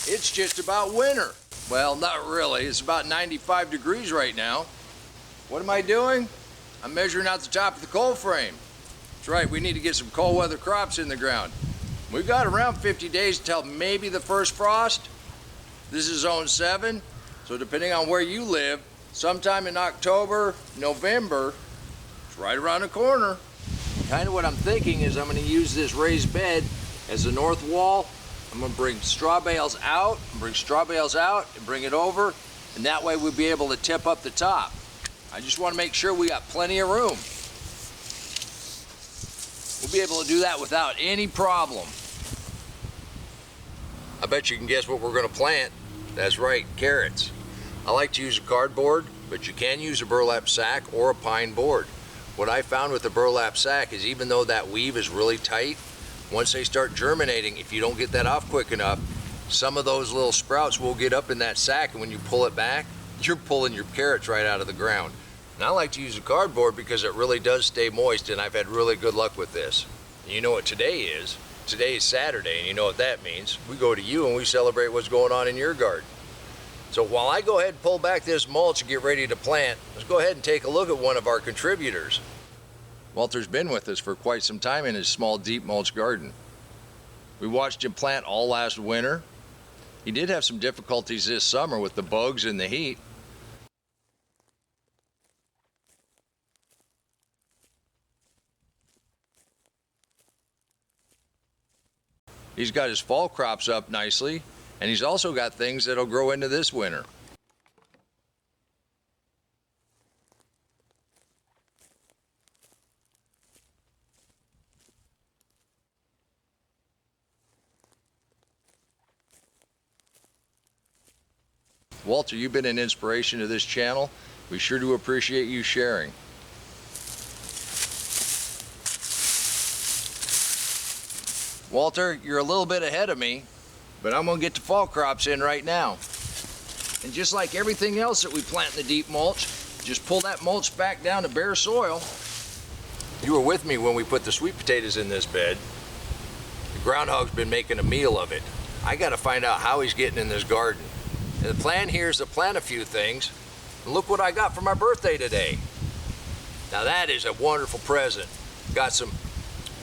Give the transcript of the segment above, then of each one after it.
It's just about winter. Well, not really. It's about 95 degrees right now. What am I doing? I'm measuring out the top of the cold frame. That's right, we need to get some cold weather crops in the ground. We've got around 50 days until maybe the first frost. This is zone 7, so depending on where you live, sometime in October, November, it's right around the corner. Kind of what I'm thinking is I'm going to use this raised bed as the north wall. I'm going to bring straw bales out, and bring it over, and that way we'll be able to tip up the top. I just want to make sure we got plenty of room. We'll be able to do that without any problem. I bet you can guess what we're going to plant. That's right, carrots. I like to use a cardboard, but you can use a burlap sack or a pine board. What I found with the burlap sack is even though that weave is really tight, once they start germinating, if you don't get that off quick enough, some of those little sprouts will get up in that sack, and when you pull it back, you're pulling your carrots right out of the ground. And I like to use a cardboard because it really does stay moist, and I've had really good luck with this. And you know what today is? Today is Saturday, and you know what that means. We go to you and we celebrate what's going on in your garden. So while I go ahead and pull back this mulch and get ready to plant, let's go ahead and take a look at one of our contributors. Walter's been with us for quite some time in his small deep mulch garden. We watched him plant all last winter. He did have some difficulties this summer with the bugs and the heat. He's got his fall crops up nicely, and he's also got things that'll grow into this winter. Walter, you've been an inspiration to this channel. We sure do appreciate you sharing. Walter, you're a little bit ahead of me, but I'm gonna get the fall crops in right now. And just like everything else that we plant in the deep mulch, just pull that mulch back down to bare soil. You were with me when we put the sweet potatoes in this bed. The groundhog's been making a meal of it. I gotta find out how he's getting in this garden. And the plan here is to plant a few things. And look what I got for my birthday today. Now that is a wonderful present. Got some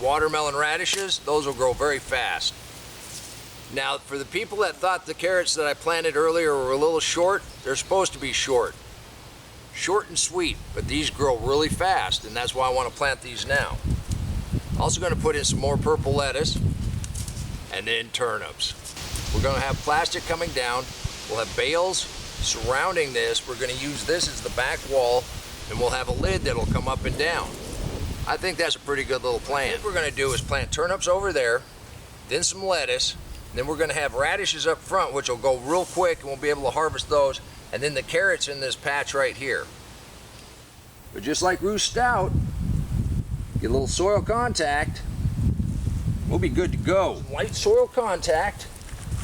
watermelon radishes. Those will grow very fast. Now for the people that thought the carrots that I planted earlier were a little short, they're supposed to be short. Short and sweet, but these grow really fast, and that's why I want to plant these now. Also going to put in some more purple lettuce and then turnips. We're going to have plastic coming down. We'll have bales surrounding this. We're going to use this as the back wall, and we'll have a lid that'll come up and down. I think that's a pretty good little plan. What we're going to do is plant turnips over there, then some lettuce, and then we're going to have radishes up front, which will go real quick, and we'll be able to harvest those, and then the carrots in this patch right here. But just like Roost Stout, get a little soil contact, we'll be good to go. Some light soil contact,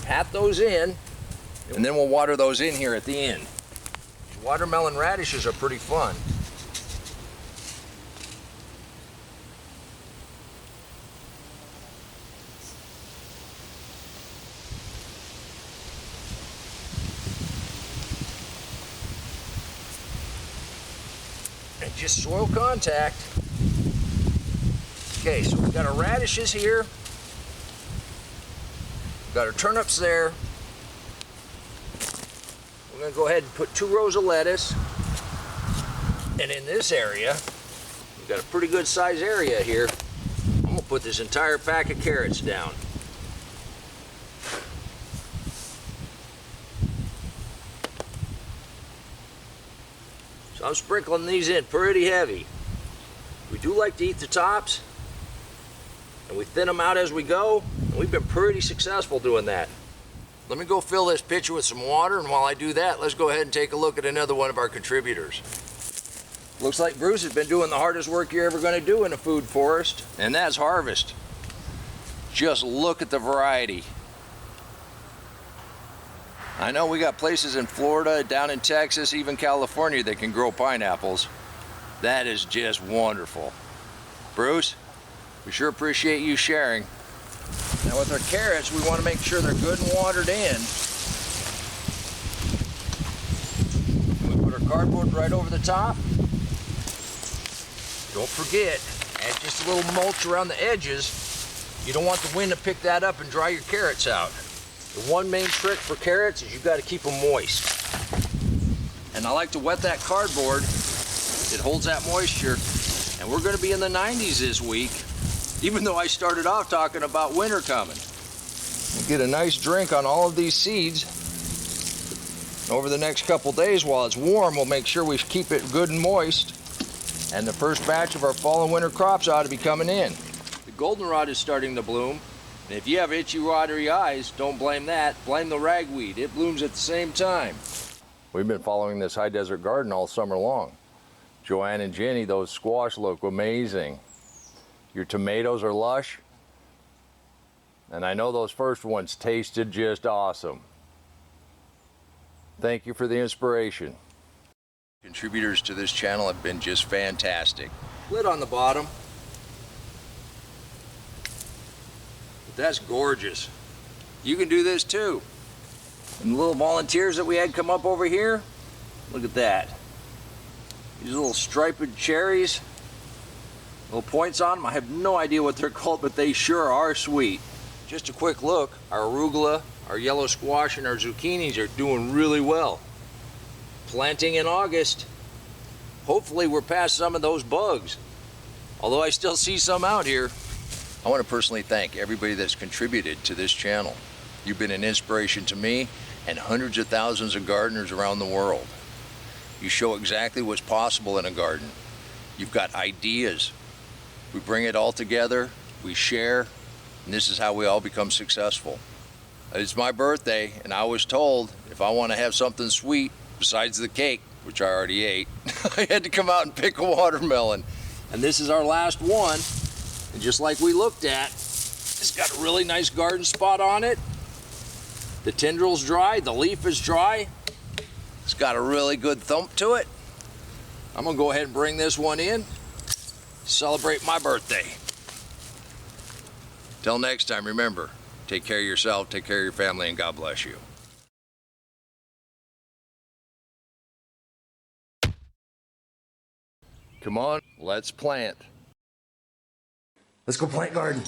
pat those in, and then we'll water those in here at the end. Watermelon radishes are pretty fun. And just soil contact. Okay, so we've got our radishes here. We've got our turnips there. We're going to go ahead and put 2 rows of lettuce. And in this area, we've got a pretty good size area here. I'm going to put this entire pack of carrots down. So I'm sprinkling these in pretty heavy. We do like to eat the tops, and we thin them out as we go, and we've been pretty successful doing that. Let me go fill this pitcher with some water, and while I do that, let's go ahead and take a look at another one of our contributors. Looks like Bruce has been doing the hardest work you're ever going to do in a food forest, and that's harvest. Just look at the variety. I know we got places in Florida, down in Texas, even California that can grow pineapples. That is just wonderful. Bruce, we sure appreciate you sharing. Now with our carrots, we want to make sure they're good and watered in. cardboard right over the top. Don't forget, add just a little mulch around the edges. You don't want the wind to pick that up and dry your carrots out. The one main trick for carrots is you've got to keep them moist. And I like to wet that cardboard. It holds that moisture. And we're going to be in the 90s this week, even though I started off talking about winter coming. We'll get a nice drink on all of these seeds. Over the next couple days while it's warm, we'll make sure we keep it good and moist. And the first batch of our fall and winter crops ought to be coming in. The goldenrod is starting to bloom. And if you have itchy, watery eyes, don't blame that. Blame the ragweed. It blooms at the same time. We've been following this high desert garden all summer long. Joanne and Jenny, those squash look amazing. Your tomatoes are lush. And I know those first ones tasted just awesome. Thank you for the inspiration. Contributors to this channel have been just fantastic. Lid on the bottom. That's gorgeous. You can do this too. And the little volunteers that we had come up over here, look at that. These little striped cherries, little points on them. I have no idea what they're called, but they sure are sweet. Just a quick look, our arugula, our yellow squash, and our zucchinis are doing really well. Planting in August. Hopefully we're past some of those bugs, although I still see some out here. I want to personally thank everybody that's contributed to this channel. You've been an inspiration to me and hundreds of thousands of gardeners around the world. You show exactly what's possible in a garden. You've got ideas. We bring it all together, we share, and this is how we all become successful. It's my birthday, and I was told if I want to have something sweet besides the cake, which I already ate, I had to come out and pick a watermelon. And this is our last one. And just like we looked at, it's got a really nice garden spot on it. The tendril's dry, the leaf is dry. It's got a really good thump to it. I'm gonna go ahead and bring this one in, celebrate my birthday. Till next time, remember, take care of yourself, take care of your family, and God bless you. Come on, let's plant. Let's go plant garden.